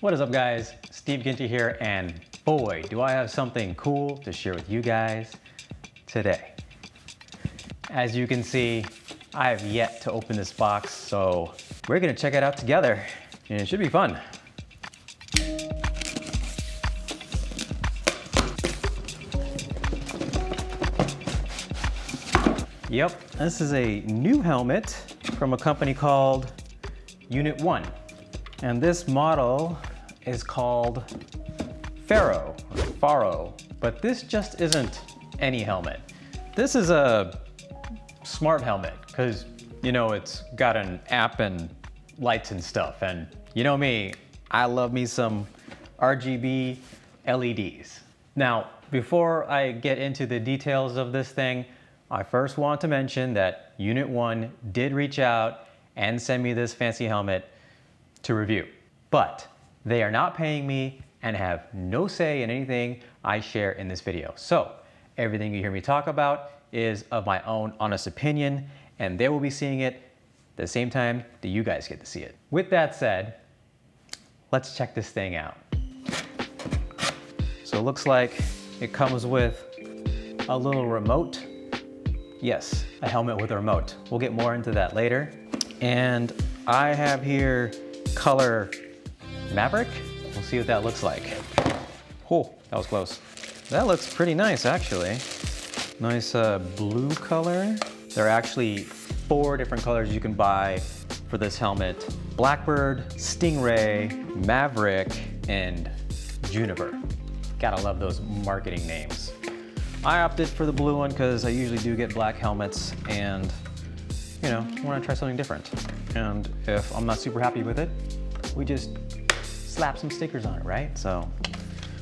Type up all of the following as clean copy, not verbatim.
What is up guys, Steve Ginter here, and boy, do I have something cool to share with you guys today. As you can see, I have yet to open this box, so we're gonna check it out together, and it should be fun. Yep, this is a new helmet from a company called Unit1. And this model is called Faro, but this just isn't any helmet. This is a smart helmet because, you know, it's got an app and lights and stuff. And you know me, I love me some RGB LEDs. Now, before I get into the details of this thing, I first want to mention that Unit1 did reach out and send me this fancy helmet to review, but they are not paying me and have no say in anything I share in this video. So everything you hear me talk about is of my own honest opinion, and they will be seeing it the same time that you guys get to see it. With that said, let's check this thing out. So it looks like it comes with a little remote. Yes, a helmet with a remote. We'll get more into that later. And I have here color Maverick. We'll see what that looks like. Oh, that was close. That looks pretty nice, actually. Nice blue color. There are actually 4 different colors you can buy for this helmet. Blackbird, Stingray, Maverick, and Juniper. Gotta love those marketing names. I opted for the blue one because I usually do get black helmets and, you know, I want to try something different. And if I'm not super happy with it, we just slap some stickers on it, right? So,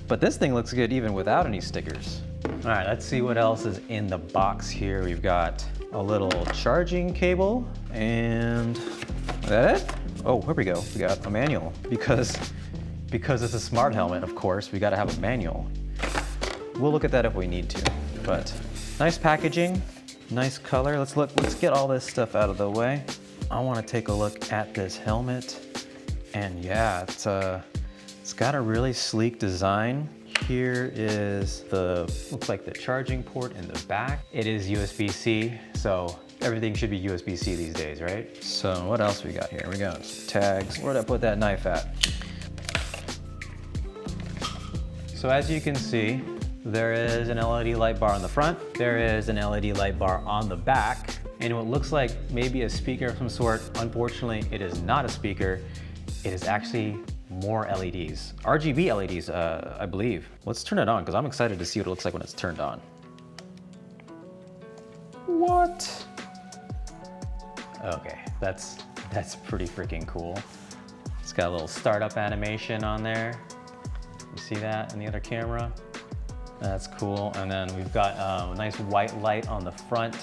but this thing looks good even without any stickers. All right, let's see what else is in the box here. We've got a little charging cable and, is that it? Oh, here we go. We got a manual because it's a smart helmet, of course, we got to have a manual. We'll look at that if we need to, but nice packaging, nice color. Let's get all this stuff out of the way. I want to take a look at this helmet, and yeah, it's got a really sleek design. Here is looks like the charging port in the back. It is USB-C, so everything should be USB-C these days, right? So what else we got here? We got tags. Where'd I put that knife at? So as you can see, there is an LED light bar on the front. There is an LED light bar on the back. And what looks like maybe a speaker of some sort, unfortunately, it is not a speaker. It is actually more LEDs. RGB LEDs, I believe. Let's turn it on, because I'm excited to see what it looks like when it's turned on. What? Okay, that's pretty freaking cool. It's got a little startup animation on there. You see that in the other camera? That's cool. And then we've got a nice white light on the front.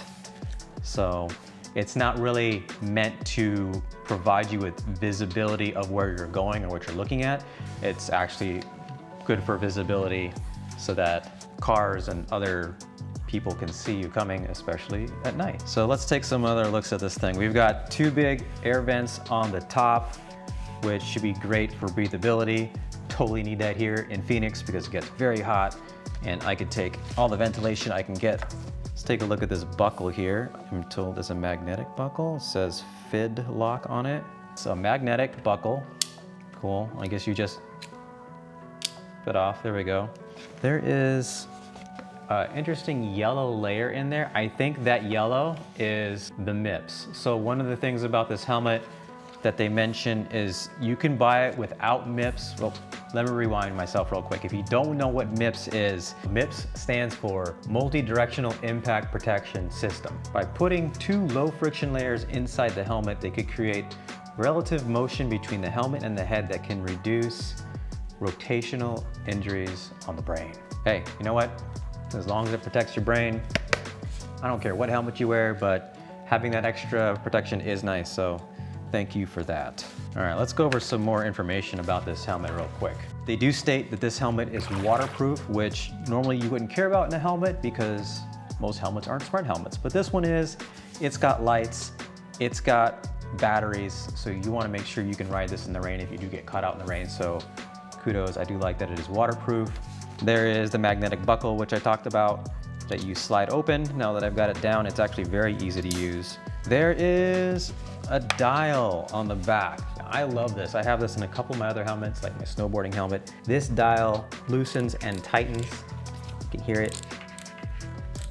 So it's not really meant to provide you with visibility of where you're going or what you're looking at. It's actually good for visibility so that cars and other people can see you coming, especially at night. So let's take some other looks at this thing. We've got 2 big air vents on the top, which should be great for breathability. Totally need that here in Phoenix because it gets very hot, and I could take all the ventilation I can get. Let's take a look at this buckle here. I'm told it's a magnetic buckle. It says FID lock on it. It's a magnetic buckle. Cool. I guess you just fit off. There we go. There is an interesting yellow layer in there. I think that yellow is the MIPS. So one of the things about this helmet that they mention is you can buy it without MIPS. Well, let me rewind myself real quick. If you don't know what MIPS is, MIPS stands for Multi-Directional Impact Protection System. By putting 2 low friction layers inside the helmet, they could create relative motion between the helmet and the head that can reduce rotational injuries on the brain. Hey, you know what? As long as it protects your brain, I don't care what helmet you wear, but having that extra protection is nice. So thank you for that. All right, let's go over some more information about this helmet real quick. They do state that this helmet is waterproof, which normally you wouldn't care about in a helmet because most helmets aren't smart helmets, but this one is. It's got lights, it's got batteries, so you want to make sure you can ride this in the rain if you do get caught out in the rain. So kudos. I do like that it is waterproof. There is the magnetic buckle, which I talked about, that you slide open. Now that I've got it down, it's actually very easy to use. There is a dial on the back. I love this. I have this in a couple of my other helmets, like my snowboarding helmet. This dial loosens and tightens. You can hear it.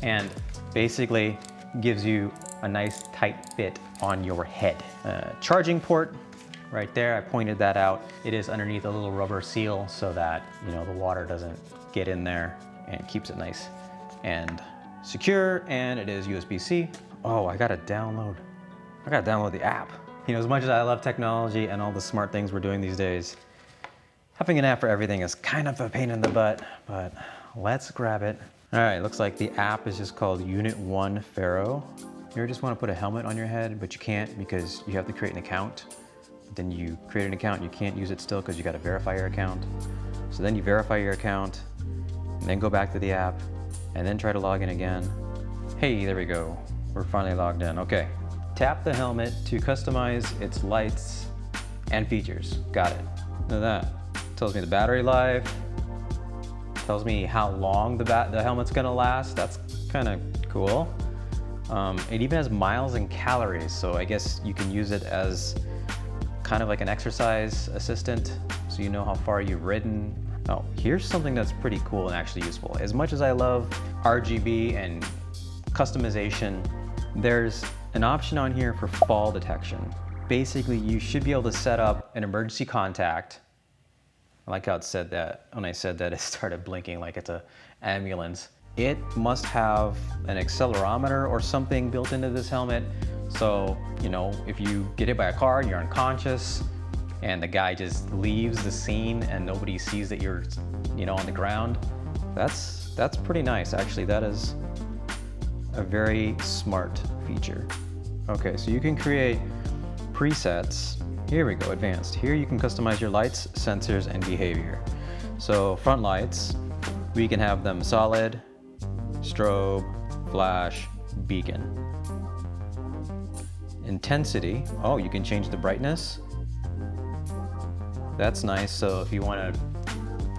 And basically gives you a nice tight fit on your head. Charging port right there, I pointed that out. It is underneath a little rubber seal so that, you know, the water doesn't get in there, and keeps it nice and secure. And it is USB-C. Oh, I gotta download the app. You know, as much as I love technology and all the smart things we're doing these days, having an app for everything is kind of a pain in the butt, but let's grab it. All right, looks like the app is just called Unit1 Faro. You ever just want to put a helmet on your head, but you can't because you have to create an account. Then you create an account, you can't use it still because you got to verify your account. So then you verify your account, and then go back to the app, and then try to log in again. Hey, there we go. We're finally logged in. Okay. Tap the helmet to customize its lights and features. Got it. Look at that. Tells me the battery life. Tells me how long the helmet's gonna last. That's kind of cool. It even has miles and calories, so I guess you can use it as kind of like an exercise assistant, so you know how far you've ridden. Oh, here's something that's pretty cool and actually useful. As much as I love RGB and customization, there's an option on here for fall detection. Basically, you should be able to set up an emergency contact. I like how it said that. When I said that, it started blinking like it's an ambulance. It must have an accelerometer or something built into this helmet. So, you know, if you get hit by a car and you're unconscious and the guy just leaves the scene and nobody sees that you're, you know, on the ground, that's pretty nice. Actually, that is a very smart feature. Okay, so you can create presets. Here we go, advanced. Here you can customize your lights, sensors, and behavior. So front lights, we can have them solid, strobe, flash, beacon. Intensity, oh, you can change the brightness. That's nice, so if you want to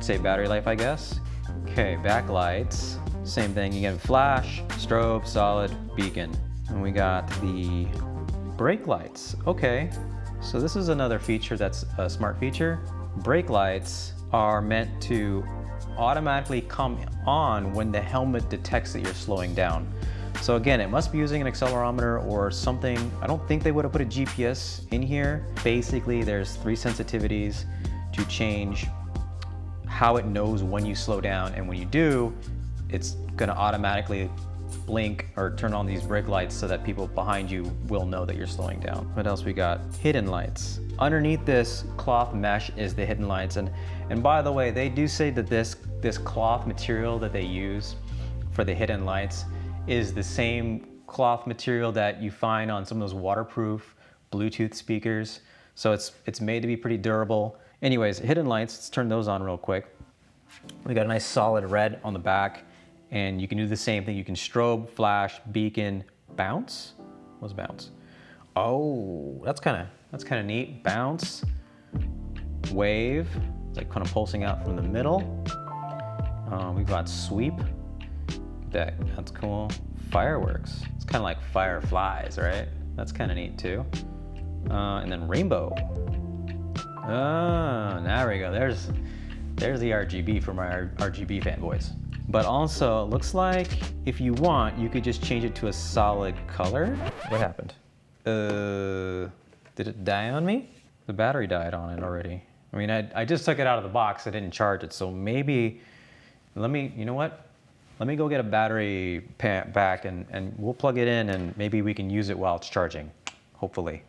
save battery life, I guess. Okay, backlights, same thing, again, flash, strobe, solid, beacon. And we got the brake lights. Okay, so this is another feature that's a smart feature. Brake lights are meant to automatically come on when the helmet detects that you're slowing down. So again, it must be using an accelerometer or something. I don't think they would have put a GPS in here. Basically, there's 3 sensitivities to change how it knows when you slow down, and when you do, it's gonna automatically blink or turn on these brake lights so that people behind you will know that you're slowing down. What else we got? Hidden lights. Underneath this cloth mesh is the hidden lights. And by the way, they do say that this cloth material that they use for the hidden lights is the same cloth material that you find on some of those waterproof Bluetooth speakers. So it's made to be pretty durable. Anyways, hidden lights, let's turn those on real quick. We got a nice solid red on the back. And you can do the same thing. You can strobe, flash, beacon, bounce. What's bounce? Oh, that's kind of neat. Bounce, wave, it's like kind of pulsing out from the middle. We've got sweep. That's cool. Fireworks. It's kind of like fireflies, right? That's kind of neat too. And then rainbow. Oh, there we go. There's the RGB for my RGB fanboys. But also, it looks like if you want, you could just change it to a solid color. What happened? Did it die on me? The battery died on it already. I mean, I just took it out of the box. I didn't charge it. So maybe, you know what? Let me go get a battery back and we'll plug it in and maybe we can use it while it's charging. Hopefully.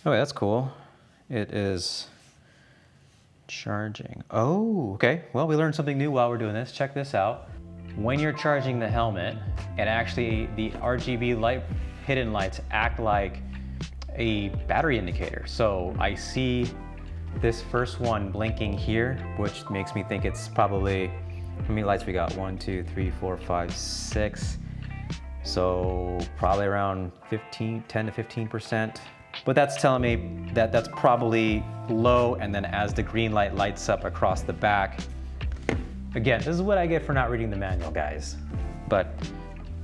Okay, that's cool. It is charging. Oh, okay. Well, we learned something new while we're doing this. Check this out. When you're charging the helmet, and actually the RGB hidden lights act like a battery indicator. So I see this first one blinking here, which makes me think it's probably, how many lights we got? 1, 2, 3, 4, 5, 6. So probably around 10 to 15% but that's telling me that that's probably low, and then as the green light lights up across the back, again, this is what I get for not reading the manual, guys. But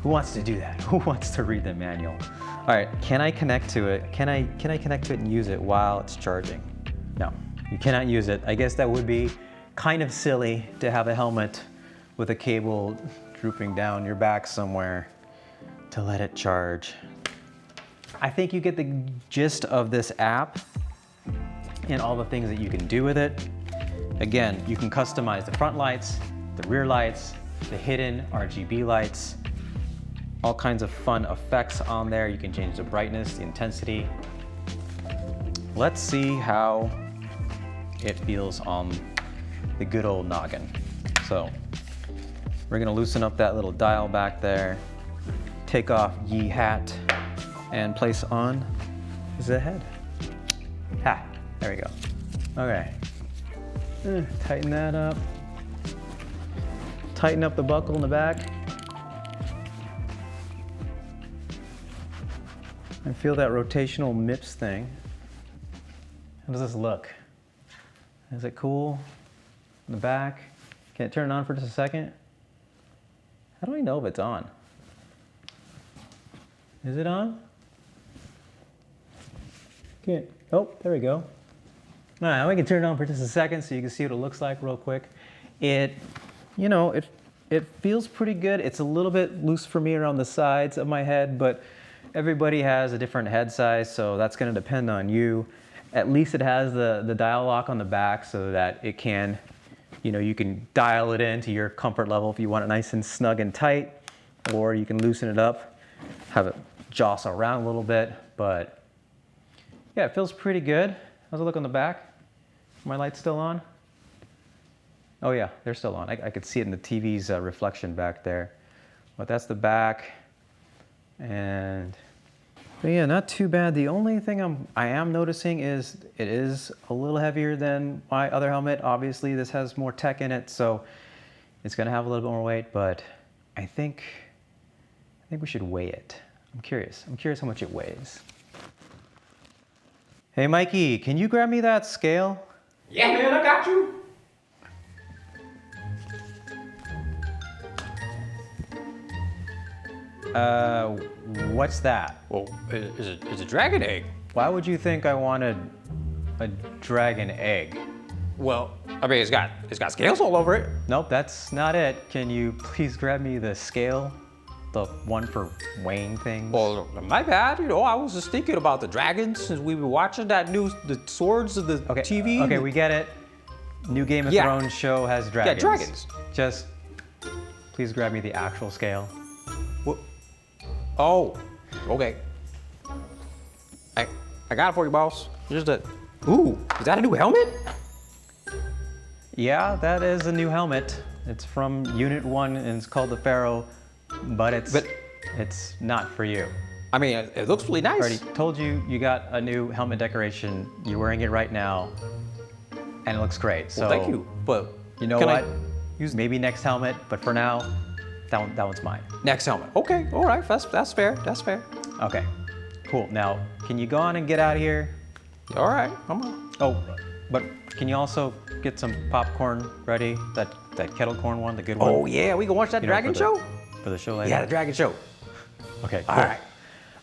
who wants to do that? Who wants to read the manual? All right, can I connect to it? Can I connect to it and use it while it's charging? No, you cannot use it. I guess that would be kind of silly to have a helmet with a cable drooping down your back somewhere to let it charge. I think you get the gist of this app and all the things that you can do with it. Again, you can customize the front lights, the rear lights, the hidden RGB lights, all kinds of fun effects on there. You can change the brightness, the intensity. Let's see how it feels on the good old noggin. So we're gonna loosen up that little dial back there, take off ye hat, and place on the head. Ha, there we go. Okay, tighten that up. Tighten up the buckle in the back. And feel that rotational MIPS thing. How does this look? Is it cool? In the back? Can it turn it on for just a second? How do I know if it's on? Is it on? Can't, oh, there we go. All right, we can turn it on for just a second so you can see what it looks like real quick. It, you know, it feels pretty good. It's a little bit loose for me around the sides of my head, but everybody has a different head size, so that's gonna depend on you. At least it has the dial lock on the back so that it can, you know, you can dial it in to your comfort level if you want it nice and snug and tight, or you can loosen it up, have it jostle around a little bit, but yeah, it feels pretty good. How's it look on the back? Are my lights still on? Oh yeah, they're still on. I could see it in the TV's reflection back there. But that's the back. And but yeah, not too bad. The only thing I am noticing is it is a little heavier than my other helmet. Obviously, this has more tech in it, so it's gonna have a little bit more weight, but I think we should weigh it. I'm curious how much it weighs. Hey Mikey, can you grab me that scale? Yeah, man, I got you. What's that? Well, it's a dragon egg. Why would you think I wanted a dragon egg? Well, I mean, it's got scales all over it. Nope, that's not it. Can you please grab me the scale? The one for weighing things? Well, my bad. You know, I was just thinking about the dragons since we were watching the swords of the TV. Okay, we get it. New Game of Thrones show has dragons. Yeah, dragons. Just please grab me the actual scale. What? Oh, okay. I got it for you, boss. Just a. Ooh, is that a new helmet? Yeah, that is a new helmet. It's from Unit 1 and it's called the Faro, but it's not for you. I mean, it looks really nice. I already told you you got a new helmet decoration. You're wearing it right now, and it looks great. So well, thank you. But you know what? Maybe next helmet, but for now, that one's mine. Next helmet. Okay, all right, that's fair. That's fair. Okay, cool. Now, can you go on and get out of here? All right, come on. Oh, but can you also get some popcorn ready? That kettle corn one, the good one. Oh yeah, we can watch that dragon show. For the show later. Yeah, the dragon show. Okay. Cool. All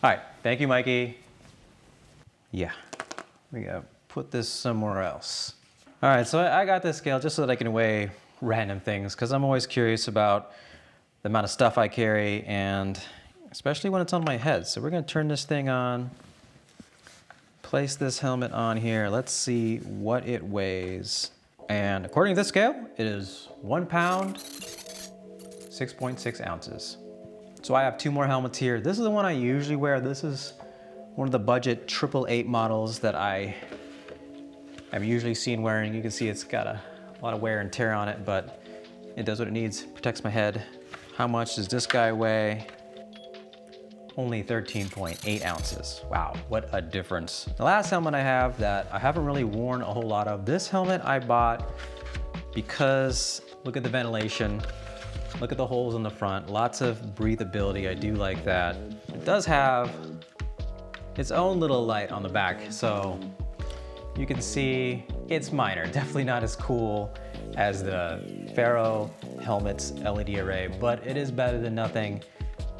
right. Thank you, Mikey. Yeah, we gotta put this somewhere else. All right, so I got this scale just so that I can weigh random things because I'm always curious about the amount of stuff I carry, and especially when it's on my head. So we're gonna turn this thing on, place this helmet on here. Let's see what it weighs. And according to this scale, it is 1 pound, 6.6 ounces. So I have 2 more helmets here. This is the one I usually wear. This is one of the budget 888 models that I'm usually seen wearing. You can see it's got a lot of wear and tear on it, but it does what it needs, protects my head. How much does this guy weigh? Only 13.8 ounces. Wow, what a difference. The last helmet I have that I haven't really worn a whole lot of, this helmet I bought because look at the ventilation, look at the holes in the front, lots of breathability, I do like that. It does have its own little light on the back. So you can see it's minor, definitely not as cool as the Faro Helmet's LED array, but it is better than nothing.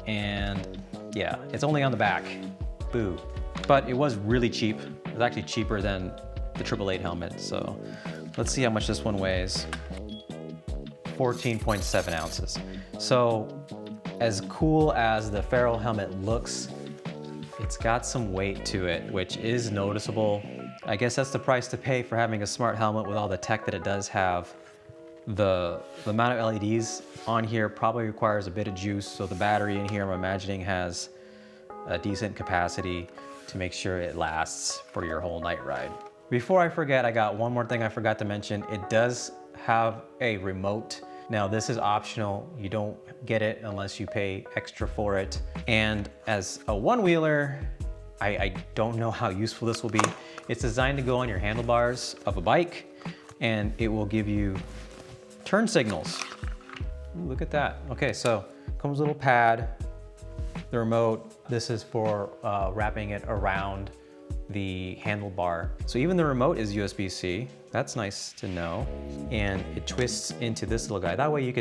And yeah, it's only on the back, boo. But it was really cheap. It was actually cheaper than the 888 helmet. So let's see how much this one weighs. 14.7 ounces. So as cool as the Faro helmet looks, it's got some weight to it, which is noticeable. I guess that's the price to pay for having a smart helmet with all the tech that it does have. The amount of LEDs on here probably requires a bit of juice, so the battery in here I'm imagining has a decent capacity to make sure it lasts for your whole night ride. Before I forget, I got one more thing I forgot to mention. It does have a remote. Now this is optional. You don't get it unless you pay extra for it. And as a one-wheeler, I don't know how useful this will be. It's designed to go on your handlebars of a bike, and it will give you turn signals. Ooh, look at that. Okay, so comes a little pad, the remote. This is for wrapping it around the handlebar. So even the remote is USB-C. That's nice to know. And it twists into this little guy. That way you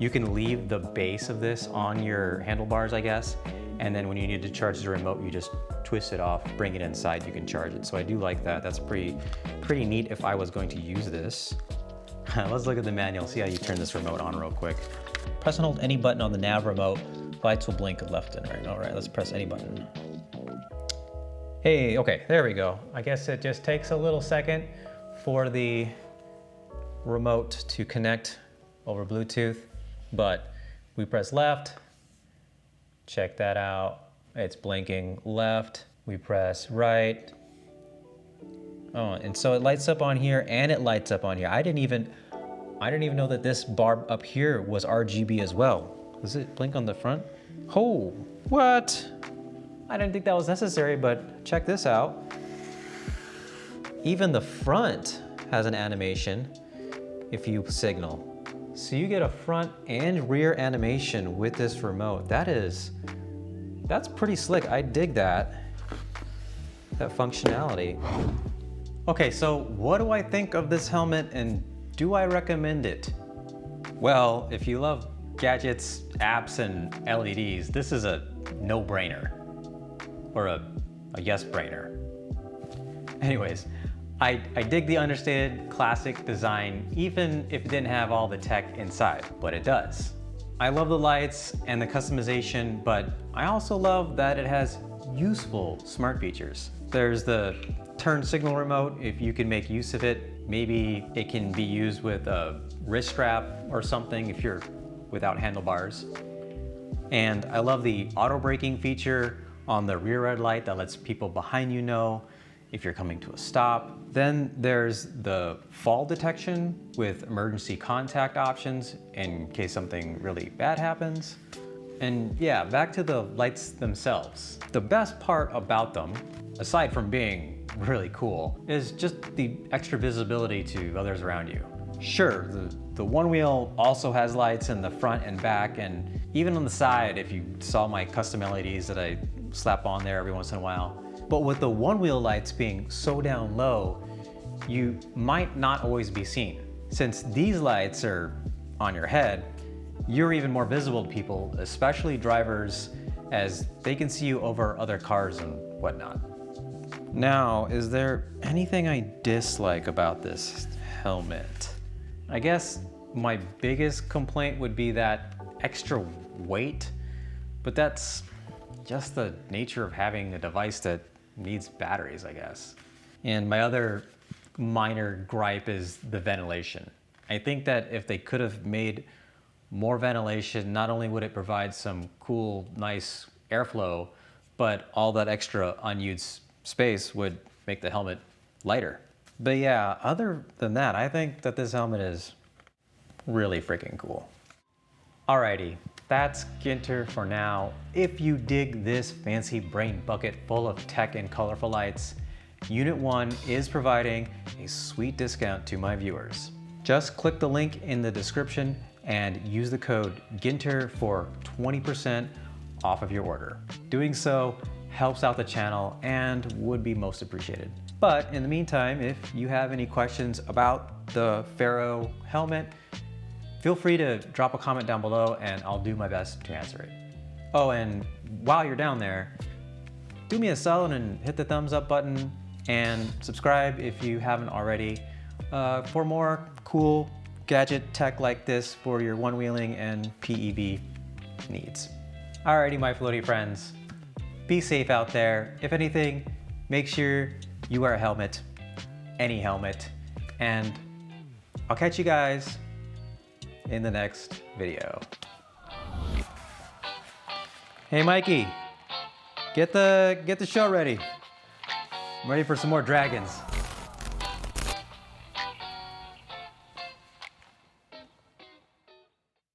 can leave the base of this on your handlebars, I guess. And then when you need to charge the remote, you just twist it off, bring it inside, you can charge it. So I do like that. That's pretty neat if I was going to use this. Let's look at the manual, see how you turn this remote on real quick. Press and hold any button on the nav remote. Lights will blink left and right. All right, let's press any button. Hey, okay, there we go. I guess it just takes a little second for the remote to connect over Bluetooth, but we press left, check that out. It's blinking left, we press right. Oh, and so it lights up on here and it lights up on here. I didn't even know that this bar up here was RGB as well. Does it blink on the front? Oh, what? I didn't think that was necessary, but check this out. Even the front has an animation if you signal. So you get a front and rear animation with this remote. That's pretty slick. I dig that functionality. Okay, so what do I think of this helmet and do I recommend it? Well, if you love gadgets, apps, and LEDs, this is a no-brainer. Or a yes-brainer. Anyways, I dig the understated classic design, even if it didn't have all the tech inside, but it does. I love the lights and the customization, but I also love that it has useful smart features. There's the turn signal remote, if you can make use of it. Maybe it can be used with a wrist strap or something if you're without handlebars. And I love the auto braking feature on the rear red light that lets people behind you know if you're coming to a stop. Then there's the fall detection with emergency contact options in case something really bad happens. And yeah, back to the lights themselves. The best part about them, aside from being really cool, is just the extra visibility to others around you. Sure, the one wheel also has lights in the front and back, and even on the side if you saw my custom LEDs that I slap on there every once in a while. But with the one wheel lights being so down low, you might not always be seen. Since these lights are on your head, you're even more visible to people, especially drivers, as they can see you over other cars and whatnot. Now, is there anything I dislike about this helmet? I guess my biggest complaint would be that extra weight, but that's just the nature of having a device that needs batteries, I guess. And my other minor gripe is the ventilation. I think that if they could have made more ventilation, not only would it provide some cool, nice airflow, but all that extra unused space would make the helmet lighter. But yeah, other than that, I think that this helmet is really freaking cool. Alrighty, that's Ginter for now. If you dig this fancy brain bucket full of tech and colorful lights, Unit1 is providing a sweet discount to my viewers. Just click the link in the description and use the code GINTER for 20% off of your order. Doing so helps out the channel and would be most appreciated. But in the meantime, if you have any questions about the Faro helmet, feel free to drop a comment down below and I'll do my best to answer it. Oh, and while you're down there, do me a solid and hit the thumbs up button and subscribe if you haven't already for more cool gadget tech like this for your one-wheeling and PEV needs. Alrighty, my floaty friends, be safe out there. If anything, make sure you wear a helmet, any helmet, and I'll catch you guys in the next video. Hey Mikey, get the show ready. I'm ready for some more dragons.